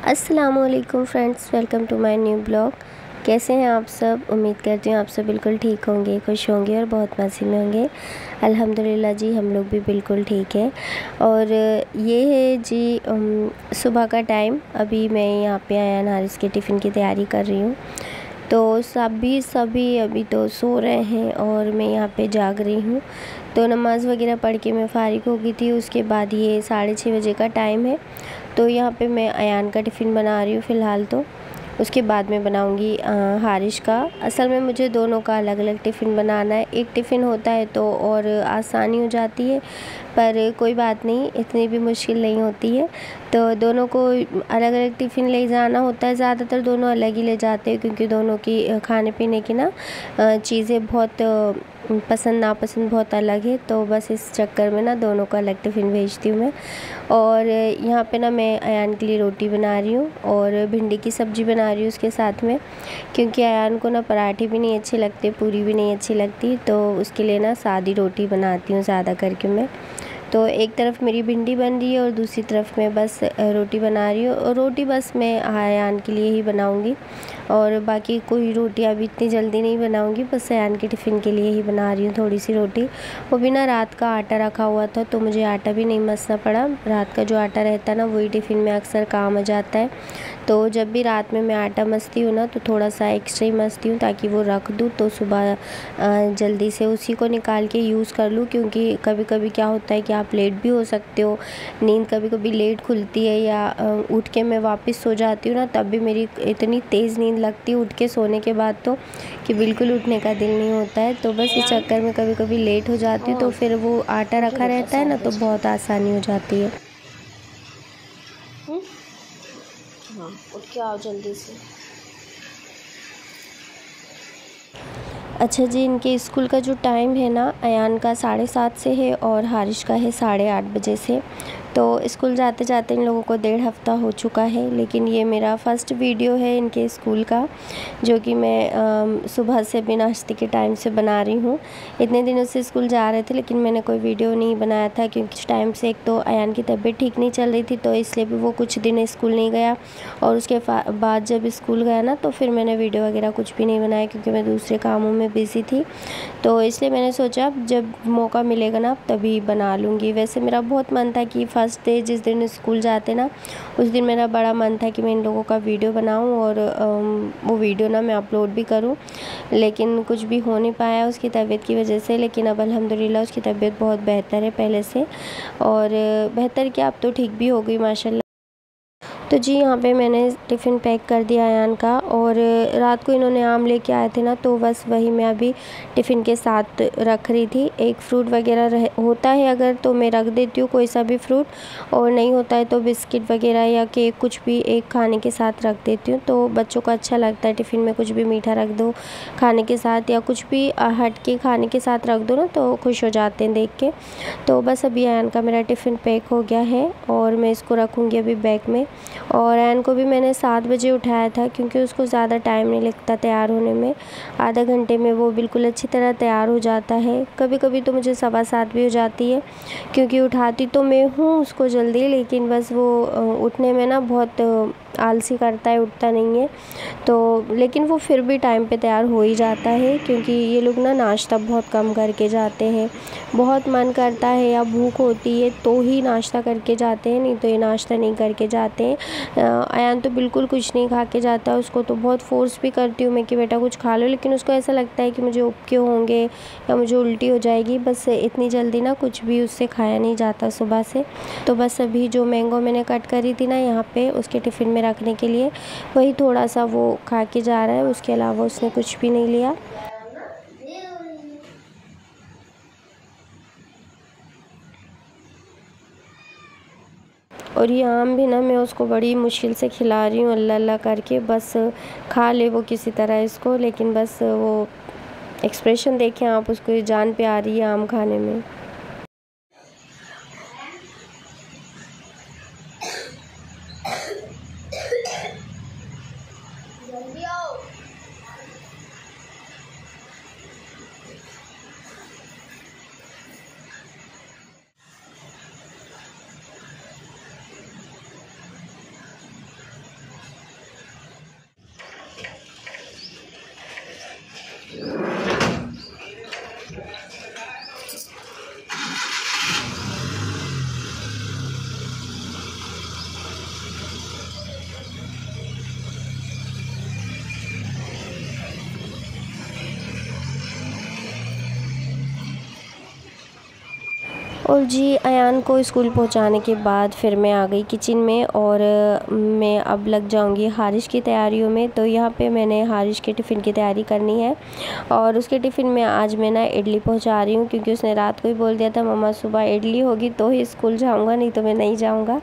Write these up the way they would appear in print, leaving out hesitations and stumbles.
अस्सलामुअलैकुम friends, welcome to my new blog. कैसे हैं आप सब? उम्मीद करती हूँ आप सब बिल्कुल ठीक होंगे, खुश होंगे और बहुत मज़े में होंगे। अल्हम्दुलिल्लाह जी, हम लोग भी बिल्कुल ठीक हैं। और ये है जी सुबह का टाइम। अभी मैं यहाँ पे अयान हारिस के टिफ़िन की तैयारी कर रही हूँ। तो सभी अभी तो सो रहे हैं और मैं यहाँ पे जाग रही हूँ। तो नमाज़ वगैरह पढ़ के मैं फ़ारिग हो गई थी। उसके बाद ये 6:30 बजे का टाइम है। तो यहाँ पे मैं अयान का टिफ़िन बना रही हूँ फ़िलहाल तो। उसके बाद में बनाऊँगी हारिश का। असल में मुझे दोनों का अलग अलग टिफ़िन बनाना है। एक टिफ़िन होता है तो और आसानी हो जाती है, पर कोई बात नहीं, इतनी भी मुश्किल नहीं होती है। तो दोनों को अलग अलग टिफ़िन ले जाना होता है। ज़्यादातर दोनों अलग ही ले जाते हैं, क्योंकि दोनों की खाने पीने की ना चीज़ें बहुत पसंद नापसंद बहुत अलग है। तो बस इस चक्कर में ना दोनों का अलग टिफ़िन भेजती हूँ मैं। और यहाँ पे ना मैं अयान के लिए रोटी बना रही हूँ और भिंडी की सब्ज़ी बना रही हूँ उसके साथ में, क्योंकि अयान को ना पराठे भी नहीं अच्छे लगते, पूरी भी नहीं अच्छी लगती। तो उसके लिए ना सादी रोटी बनाती हूँ ज़्यादा करके मैं। तो एक तरफ मेरी भिंडी बन रही है और दूसरी तरफ मैं बस रोटी बना रही हूँ। और रोटी बस मैं अयान के लिए ही बनाऊँगी, और बाकी कोई रोटी अभी इतनी जल्दी नहीं बनाऊँगी। बस अयान के टिफ़िन के लिए ही बना रही हूँ थोड़ी सी रोटी। वो भी ना रात का आटा रखा हुआ था, तो मुझे आटा भी नहीं मसना पड़ा। रात का जो आटा रहता है ना, वही टिफ़िन में अक्सर काम आ जाता है। तो जब भी रात में मैं आटा मसती हूँ ना, तो थोड़ा सा एक्स्ट्रा ही मसती हूँ, ताकि वो रख दूँ तो सुबह जल्दी से उसी को निकाल के यूज़ कर लूँ। क्योंकि कभी कभी क्या होता है कि आप लेट भी हो सकते हो, नींद कभी कभी लेट खुलती है, या उठ के मैं वापस सो जाती हूँ ना, तब भी मेरी इतनी तेज़ नींद लगती है उठ के सोने के बाद तो, कि बिल्कुल उठने का दिल नहीं होता है। तो बस इस चक्कर में कभी कभी लेट हो जाती हूँ। तो फिर वो आटा रखा रहता है ना, तो बहुत आसानी हो जाती है। हाँ, उठ के आओ जल्दी से। अच्छा जी, इनके स्कूल का जो टाइम है ना, अयान का 7:30 से है और हारिश का है 8:30 बजे से। तो स्कूल जाते जाते इन लोगों को 1.5 हफ़्ता हो चुका है। लेकिन ये मेरा फ़र्स्ट वीडियो है इनके स्कूल का, जो कि मैं सुबह से भी नाश्ते के टाइम से बना रही हूँ। इतने दिनों से स्कूल जा रहे थे, लेकिन मैंने कोई वीडियो नहीं बनाया था, क्योंकि उस टाइम से एक तो अयान की तबीयत ठीक नहीं चल रही थी, तो इसलिए भी वो कुछ दिन स्कूल नहीं गया। और उसके बाद जब स्कूल गया ना, तो फिर मैंने वीडियो वगैरह कुछ भी नहीं बनाया, क्योंकि मैं दूसरे कामों में बिज़ी थी। तो इसलिए मैंने सोचा जब मौका मिलेगा ना, तभी बना लूँगी। वैसे मेरा बहुत मन था कि फ़र्स्ट डे जिस दिन स्कूल जाते ना, उस दिन मेरा बड़ा मन था कि मैं इन लोगों का वीडियो बनाऊं और वो वीडियो ना मैं अपलोड भी करूं। लेकिन कुछ भी हो नहीं पाया उसकी तबीयत की वजह से। लेकिन अब अल्हम्दुलिल्लाह उसकी तबीयत बहुत बेहतर है पहले से, और बेहतर क्या, अब तो ठीक भी हो गई माशाल्लाह। तो जी, यहाँ पे मैंने टिफ़िन पैक कर दिया अयान का। और रात को इन्होंने आम लेके आए थे ना, तो बस वही मैं अभी टिफ़िन के साथ रख रही थी। एक फ्रूट वगैरह होता है अगर, तो मैं रख देती हूँ कोई सा भी फ्रूट, और नहीं होता है तो बिस्किट वगैरह या केक कुछ भी एक खाने के साथ रख देती हूँ। तो बच्चों को अच्छा लगता है टिफ़िन में कुछ भी मीठा रख दो खाने के साथ, या कुछ भी हट के खाने के साथ रख दो ना, तो खुश हो जाते हैं देख के। तो बस अभी अयान का मेरा टिफ़िन पैक हो गया है और मैं इसको रखूँगी अभी बैग में। और अयान को भी मैंने 7 बजे उठाया था, क्योंकि उसको ज़्यादा टाइम नहीं लगता तैयार होने में। आधा घंटे में वो बिल्कुल अच्छी तरह तैयार हो जाता है। कभी कभी तो मुझे 7:15 भी हो जाती है, क्योंकि उठाती तो मैं हूँ उसको जल्दी, लेकिन बस वो उठने में ना बहुत आलसी करता है, उठता नहीं है। तो लेकिन वो फिर भी टाइम पे तैयार हो ही जाता है, क्योंकि ये लोग ना नाश्ता बहुत कम करके जाते हैं। बहुत मन करता है या भूख होती है तो ही नाश्ता करके जाते हैं, नहीं तो ये नाश्ता नहीं करके जाते हैं। अयान तो बिल्कुल कुछ नहीं खा के जाता। उसको तो बहुत फ़ोर्स भी करती हूँ मैं कि बेटा कुछ खा लो, लेकिन उसको ऐसा लगता है कि मुझे उपके होंगे या मुझे उल्टी हो जाएगी। बस इतनी जल्दी ना कुछ भी उससे खाया नहीं जाता सुबह से। तो बस अभी जो मैंगो मैंने कट करी थी ना यहाँ पे उसके टिफ़िन में रखने के लिए, वही थोड़ा सा वो खा के जा रहा है। उसके अलावा उसने कुछ भी नहीं लिया। और ये आम भी ना मैं उसको बड़ी मुश्किल से खिला रही हूँ, अल्लाह अल्लाह करके, बस खा ले वो किसी तरह इसको। लेकिन बस वो एक्सप्रेशन देखें आप, उसको ये जान पे आ रही है आम खाने में। और जी अयान को स्कूल पहुंचाने के बाद फिर मैं आ गई किचन में और मैं अब लग जाऊंगी हारिश की तैयारियों में। तो यहाँ पे मैंने हारिश के टिफ़िन की तैयारी करनी है और उसके टिफ़िन में आज मैं ना इडली पहुंचा रही हूँ, क्योंकि उसने रात को ही बोल दिया था मम्मा सुबह इडली होगी तो ही स्कूल जाऊँगा, नहीं तो मैं नहीं जाऊँगा।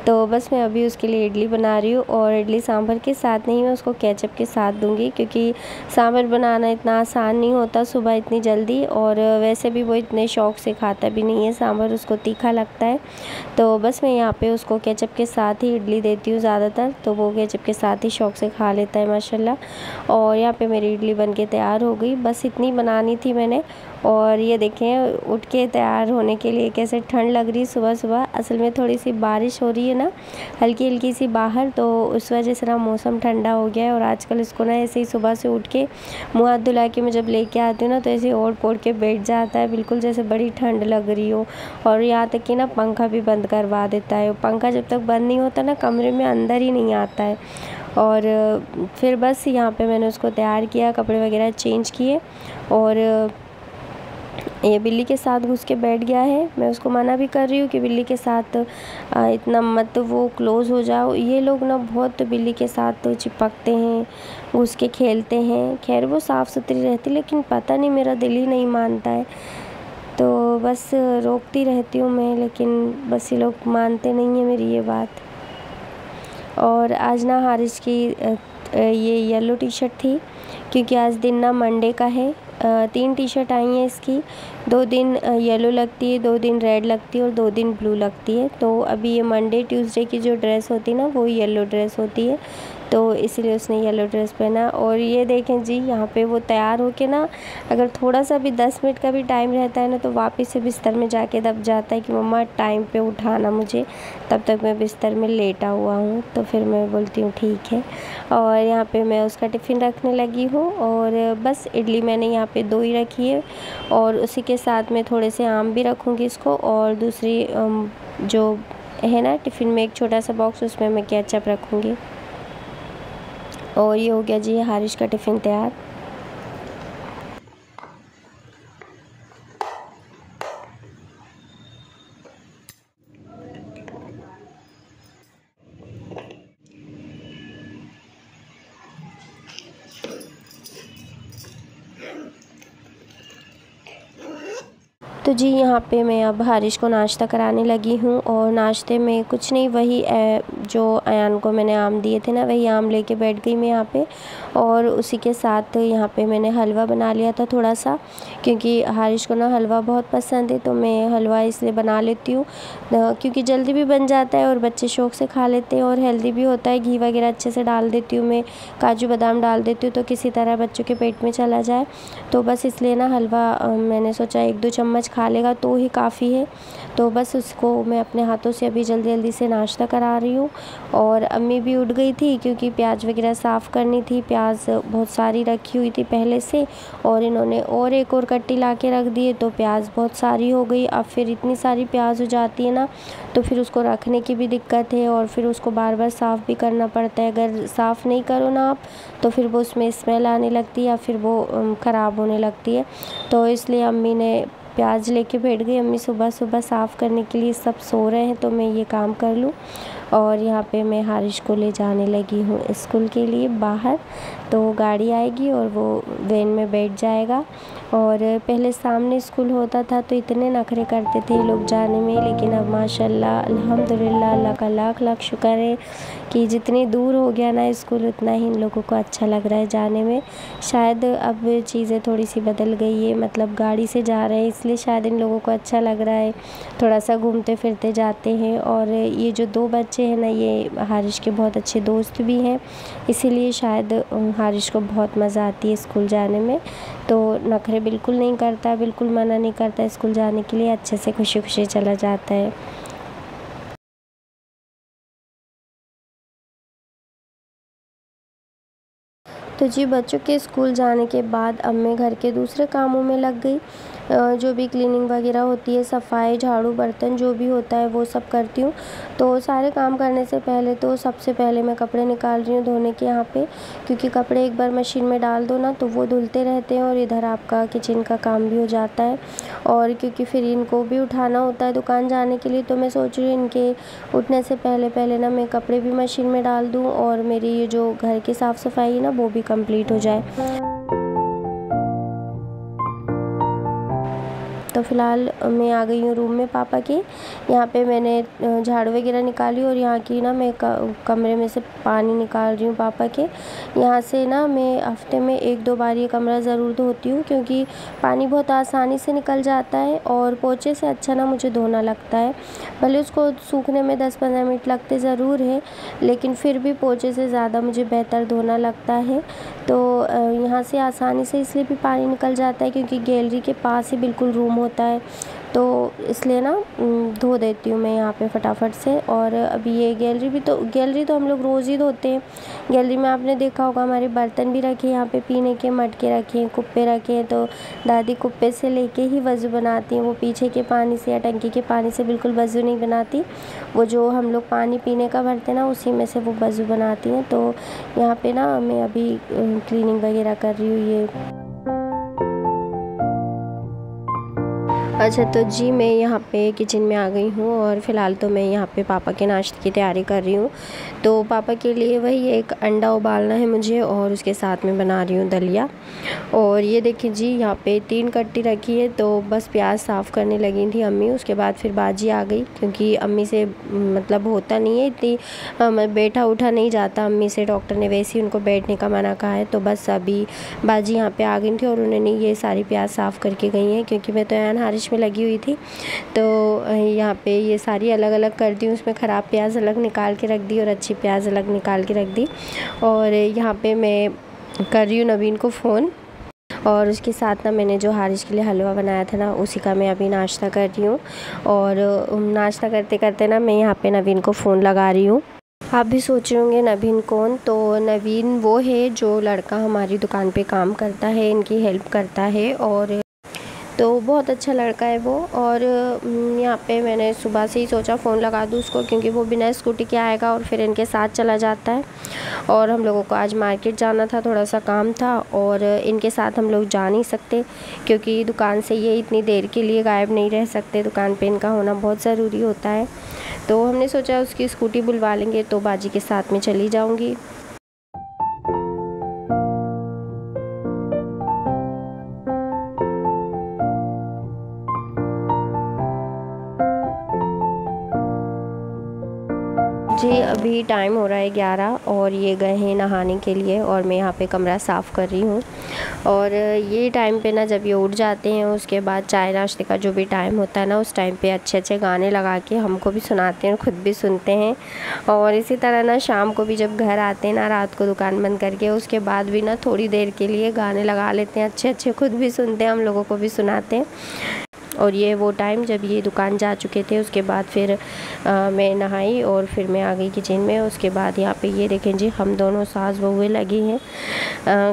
तो बस मैं अभी उसके लिए इडली बना रही हूँ और इडली सांभर के साथ नहीं, मैं उसको केचप के साथ दूंगी, क्योंकि सांभर बनाना इतना आसान नहीं होता सुबह इतनी जल्दी, और वैसे भी वो इतने शौक़ से खाता भी नहीं है सांभर, उसको तीखा लगता है। तो बस मैं यहाँ पे उसको केचप के साथ ही इडली देती हूँ ज़्यादातर, तो वो केचप के साथ ही शौक़ से खा लेता है माशाल्लाह। और यहाँ पे मेरी इडली बन के तैयार हो गई, बस इतनी बनानी थी मैंने। और ये देखें उठ के तैयार होने के लिए कैसे ठंड लग रही है सुबह सुबह। असल में थोड़ी सी बारिश हो रही है ना हल्की हल्की सी बाहर, तो उस वजह से ना मौसम ठंडा हो गया है। और आजकल इसको ना ऐसे ही सुबह से उठ के मुँह हाथ धुला के मैं जब लेके आती हूँ ना तो ऐसे ओढ़ पोढ़ के बैठ जाता है, बिल्कुल जैसे बड़ी ठंड लग रही हो। और यहाँ तक कि ना पंखा भी बंद करवा देता है, पंखा जब तक बंद नहीं होता ना कमरे में अंदर ही नहीं आता है। और फिर बस यहाँ पे मैंने उसको तैयार किया, कपड़े वगैरह चेंज किए और ये बिल्ली के साथ घुस के बैठ गया है। मैं उसको मना भी कर रही हूँ कि बिल्ली के साथ इतना मत वो क्लोज़ हो जाओ। ये लोग ना बहुत बिल्ली के साथ चिपकते हैं, घुस के खेलते हैं। खैर वो साफ़ सुथरी रहती, लेकिन पता नहीं मेरा दिल ही नहीं मानता है, तो बस रोकती रहती हूँ मैं, लेकिन बस ये लोग मानते नहीं हैं मेरी ये बात। और आज ना हारिश की ये येलो टी शर्ट थी, क्योंकि आज दिन ना मंडे का है। 3 टी शर्ट आई हैं इसकी, 2 दिन येलो लगती है, 2 दिन रेड लगती है और 2 दिन ब्लू लगती है। तो अभी ये मंडे ट्यूसडे की जो ड्रेस होती है ना वो येलो ड्रेस होती है, तो इसीलिए उसने येलो ड्रेस पहना। और ये देखें जी यहाँ पे वो तैयार होके ना अगर थोड़ा सा भी 10 मिनट का भी टाइम रहता है ना तो वापस से बिस्तर में जाके दब जाता है कि मम्मा टाइम पे उठाना मुझे। तब तक मैं बिस्तर में लेटा हुआ हूँ, तो फिर मैं बोलती हूँ ठीक है। और यहाँ पे मैं उसका टिफ़िन रखने लगी हूँ और बस इडली मैंने यहाँ पे 2 ही रखी है और उसी के साथ में थोड़े से आम भी रखूँगी इसको, और दूसरी जो है ना टिफ़िन में एक छोटा सा बॉक्स उसमें मैं केचप रखूँगी। और ये हो गया जी हारिश का टिफ़िन तैयार। तो जी यहाँ पे मैं अब हारिश को नाश्ता कराने लगी हूँ और नाश्ते में कुछ नहीं, वही जो अयान को मैंने आम दिए थे ना वही आम लेके बैठ गई मैं यहाँ पे। और उसी के साथ यहाँ पे मैंने हलवा बना लिया था थोड़ा सा, क्योंकि हारिश को ना हलवा बहुत पसंद है, तो मैं हलवा इसलिए बना लेती हूँ क्योंकि जल्दी भी बन जाता है और बच्चे शौक़ से खा लेते हैं और हेल्दी भी होता है। घी वगैरह अच्छे से डाल देती हूँ मैं, काजू बादाम डाल देती हूँ तो किसी तरह बच्चों के पेट में चला जाए। तो बस इसलिए ना हलवा मैंने सोचा 1-2 चम्मच खा लेगा तो ही काफ़ी है। तो बस उसको मैं अपने हाथों से अभी जल्दी जल्दी से नाश्ता करा रही हूँ। और अम्मी भी उठ गई थी क्योंकि प्याज वगैरह साफ़ करनी थी, प्याज बहुत सारी रखी हुई थी पहले से, और इन्होंने और एक और कट्टी ला के रख दी है तो प्याज बहुत सारी हो गई। अब फिर इतनी सारी प्याज हो जाती है ना तो फिर उसको रखने की भी दिक्कत है और फिर उसको बार बार साफ़ भी करना पड़ता है। अगर साफ़ नहीं करो ना आप तो फिर वो उसमें स्मेल आने लगती है या फिर वो ख़राब होने लगती है। तो इसलिए अम्मी ने प्याज लेके बैठ गई। अम्मी सुबह सुबह साफ़ करने के लिए, सब सो रहे हैं तो मैं ये काम कर लूँ। और यहाँ पे मैं हारिश को ले जाने लगी हूँ स्कूल के लिए बाहर, तो गाड़ी आएगी और वो वैन में बैठ जाएगा। और पहले सामने स्कूल होता था तो इतने नखरे करते थे लोग जाने में, लेकिन अब माशाल्लाह अल्हम्दुलिल्लाह अल्लाह का लाख लाख शुक्र है कि जितनी दूर हो गया ना स्कूल उतना ही इन लोगों को अच्छा लग रहा है जाने में। शायद अब चीज़ें थोड़ी सी बदल गई है, मतलब गाड़ी से जा रहे हैं इसलिए शायद इन लोगों को अच्छा लग रहा है, थोड़ा सा घूमते फिरते जाते हैं। और ये जो 2 बच्चे हैं ना ये हारिश के बहुत अच्छे दोस्त भी हैं, इसीलिए शायद हारिश को बहुत मज़ा आती है स्कूल जाने में। तो नखरे बिल्कुल नहीं करता, बिल्कुल मना नहीं करता स्कूल जाने के लिए, अच्छे से खुशी खुशी चला जाता है। तो जी बच्चों के स्कूल जाने के बाद अब मैं घर के दूसरे कामों में लग गई। जो भी क्लीनिंग वगैरह होती है, सफाई, झाड़ू, बर्तन जो भी होता है वो सब करती हूँ। तो सारे काम करने से पहले तो सबसे पहले मैं कपड़े निकाल रही हूँ धोने के यहाँ पे, क्योंकि कपड़े एक बार मशीन में डाल दो ना तो वो धुलते रहते हैं और इधर आपका किचन का काम भी हो जाता है। और क्योंकि फिर इनको भी उठाना होता है दुकान जाने के लिए, तो मैं सोच रही हूँ इनके उठने से पहले पहले ना मैं कपड़े भी मशीन में डाल दूँ और मेरी ये जो घर की साफ़ सफाई है ना वो भी कंप्लीट हो जाए। तो फ़िलहाल मैं आ गई हूँ रूम में पापा के। यहाँ पे मैंने झाड़ू वगैरह निकाली और यहाँ की ना मैं कमरे में से पानी निकाल रही हूँ पापा के। यहाँ से ना मैं हफ्ते में 1-2 बार ये कमरा ज़रूर धोती हूँ, क्योंकि पानी बहुत आसानी से निकल जाता है और पोछे से अच्छा ना मुझे धोना लगता है। भले उसको सूखने में 10-15 मिनट लगते ज़रूर है, लेकिन फिर भी पोछे से ज़्यादा मुझे बेहतर धोना लगता है। तो यहाँ से आसानी से इसलिए भी पानी निकल जाता है क्योंकि गैलरी के पास ही बिल्कुल रूम होता है, तो इसलिए ना धो देती हूँ मैं यहाँ पे फटाफट से। और अभी ये गैलरी तो हम लोग रोज़ ही धोते हैं। गैलरी में आपने देखा होगा हमारे बर्तन भी रखे हैं, यहाँ पे पीने के मटके रखे हैं, कुप्पे रखे हैं। तो दादी कुप्पे से लेके ही वज़ू बनाती हैं, वो पीछे के पानी से या टंकी के पानी से बिल्कुल वज़ू नहीं बनाती। वो जो हम लोग पानी पीने का भरते हैं ना उसी में से वो वज़ू बनाती हैं। तो यहाँ पे ना मैं अभी क्लीनिंग वगैरह कर रही हूँ ये। अच्छा तो जी मैं यहाँ पे किचन में आ गई हूँ और फ़िलहाल तो मैं यहाँ पे पापा के नाश्ते की तैयारी कर रही हूँ। तो पापा के लिए वही एक अंडा उबालना है मुझे और उसके साथ में बना रही हूँ दलिया। और ये देखिए जी यहाँ पे 3 कट्टी रखी है, तो बस प्याज साफ़ करने लगी थी अम्मी। उसके बाद फिर बाजी आ गई, क्योंकि अम्मी से मतलब होता नहीं है इतनी बैठा उठा नहीं जाता अम्मी से, डॉक्टर ने वैसे ही उनको बैठने का मना कहा है। तो बस अभी बाजी यहाँ पे आ गई थी और उन्होंने ये सारी प्याज साफ़ करके गई हैं, क्योंकि मैं तो अयान हारिश में लगी हुई थी। तो यहाँ पे ये सारी अलग अलग कर दी, उसमें ख़राब प्याज अलग निकाल के रख दी और अच्छी प्याज अलग निकाल के रख दी। और यहाँ पे मैं कर रही हूँ नवीन को फ़ोन, और उसके साथ ना मैंने जो हारिश के लिए हलवा बनाया था ना उसी का मैं अभी नाश्ता कर रही हूँ। और नाश्ता करते करते ना मैं यहाँ पे नवीन को फ़ोन लगा रही हूँ। आप भी सोच रहे होंगे नवीन कौन? तो नवीन वो है जो लड़का हमारी दुकान पे काम करता है, इनकी हेल्प करता है, और तो बहुत अच्छा लड़का है वो। और यहाँ पे मैंने सुबह से ही सोचा फ़ोन लगा दूँ उसको, क्योंकि वो बिना स्कूटी के आएगा और फिर इनके साथ चला जाता है। और हम लोगों को आज मार्केट जाना था, थोड़ा सा काम था, और इनके साथ हम लोग जा नहीं सकते क्योंकि दुकान से ये इतनी देर के लिए गायब नहीं रह सकते, दुकान पे इनका होना बहुत ज़रूरी होता है। तो हमने सोचा उसकी स्कूटी बुलवा लेंगे, तो बाजी के साथ में चली जाऊँगी। जी अभी टाइम हो रहा है 11 और ये गए हैं नहाने के लिए, और मैं यहाँ पे कमरा साफ़ कर रही हूँ। और ये टाइम पे ना जब ये उठ जाते हैं उसके बाद चाय नाश्ते का जो भी टाइम होता है ना उस टाइम पे अच्छे अच्छे गाने लगा के हमको भी सुनाते हैं, खुद भी सुनते हैं। और इसी तरह ना शाम को भी जब घर आते हैं ना रात को दुकान बंद करके, उसके बाद भी ना थोड़ी देर के लिए गाने लगा लेते हैं अच्छे अच्छे, खुद भी सुनते हैं, हम लोगों को भी सुनाते हैं। और ये वो टाइम जब ये दुकान जा चुके थे, उसके बाद फिर मैं नहाई और फिर मैं आ गई किचन में। उसके बाद यहाँ पे ये देखें जी हम दोनों सास बहुएं लगी हैं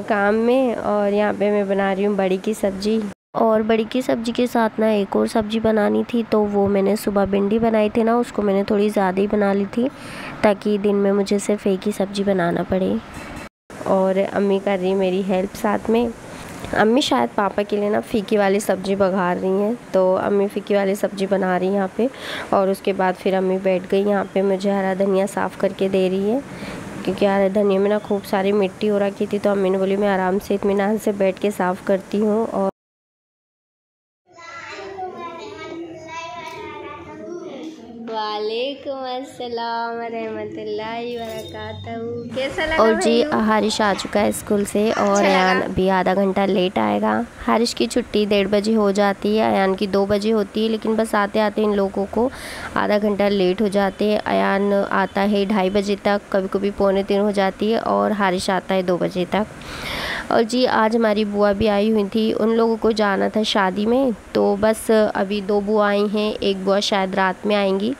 काम में। और यहाँ पे मैं बना रही हूँ बड़ी की सब्ज़ी, और बड़ी की सब्ज़ी के साथ ना एक और सब्ज़ी बनानी थी। तो वो मैंने सुबह भिंडी बनाई थी ना, उसको मैंने थोड़ी ज़्यादा ही बना ली थी ताकि दिन में मुझे सिर्फ एक ही सब्ज़ी बनाना पड़े। और अम्मी कर रही मेरी हेल्प साथ में। अम्मी शायद पापा के लिए ना फीकी वाली सब्ज़ी बघार रही हैं, तो अम्मी फीकी वाली सब्ज़ी बना रही हैं यहाँ पे। और उसके बाद फिर अम्मी बैठ गई यहाँ पे मुझे हरा धनिया साफ़ करके दे रही है, क्योंकि हरा धनिया में ना खूब सारी मिट्टी हो रखी थी। तो अम्मी ने बोली मैं आराम से इत्मीनान से बैठ के साफ़ करती हूँ। और वालेकुम अस्सलाम रहमतुल्लाहि वबरकातहू। कैसा लगा? और जी हारिश आ चुका है स्कूल से, और अयान अभी आधा घंटा लेट आएगा। हारिश की छुट्टी 1:30 बजे हो जाती है, अयान की 2 बजे होती है, लेकिन बस आते आते इन लोगों को आधा घंटा लेट हो जाते हैं। अयान आता है 2:30 बजे तक, कभी कभी 2:45 हो जाती है, और हारिश आता है 2 बजे तक। और जी आज हमारी बुआ भी आई हुई थी, उन लोगों को जाना था शादी में, तो बस अभी 2 बुआ आई हैं, एक बुआ शायद रात में आएंगी।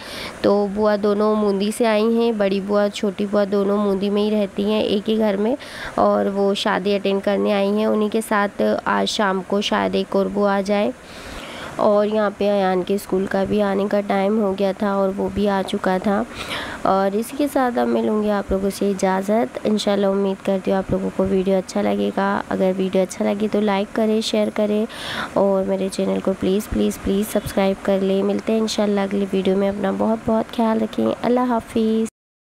तो बुआ दोनों मूंदी से आई हैं, बड़ी बुआ छोटी बुआ दोनों मूंदी में ही रहती हैं, एक ही घर में, और वो शादी अटेंड करने आई हैं। उन्हीं के साथ आज शाम को शायद एक और बुआ आ जाए। और यहाँ पे अयान के स्कूल का भी आने का टाइम हो गया था और वो भी आ चुका था। और इसी के साथ अब मिलूँगी आप लोगों से इजाज़त। इंशाल्लाह उम्मीद करती हूँ आप लोगों को वीडियो अच्छा लगेगा। अगर वीडियो अच्छा लगे तो लाइक करें, शेयर करें और मेरे चैनल को प्लीज़ प्लीज़ प्लीज़ सब्सक्राइब कर लें। मिलते हैं इंशाल्लाह अगली वीडियो में। अपना बहुत बहुत ख्याल रखें। अल्लाह हाफिज़।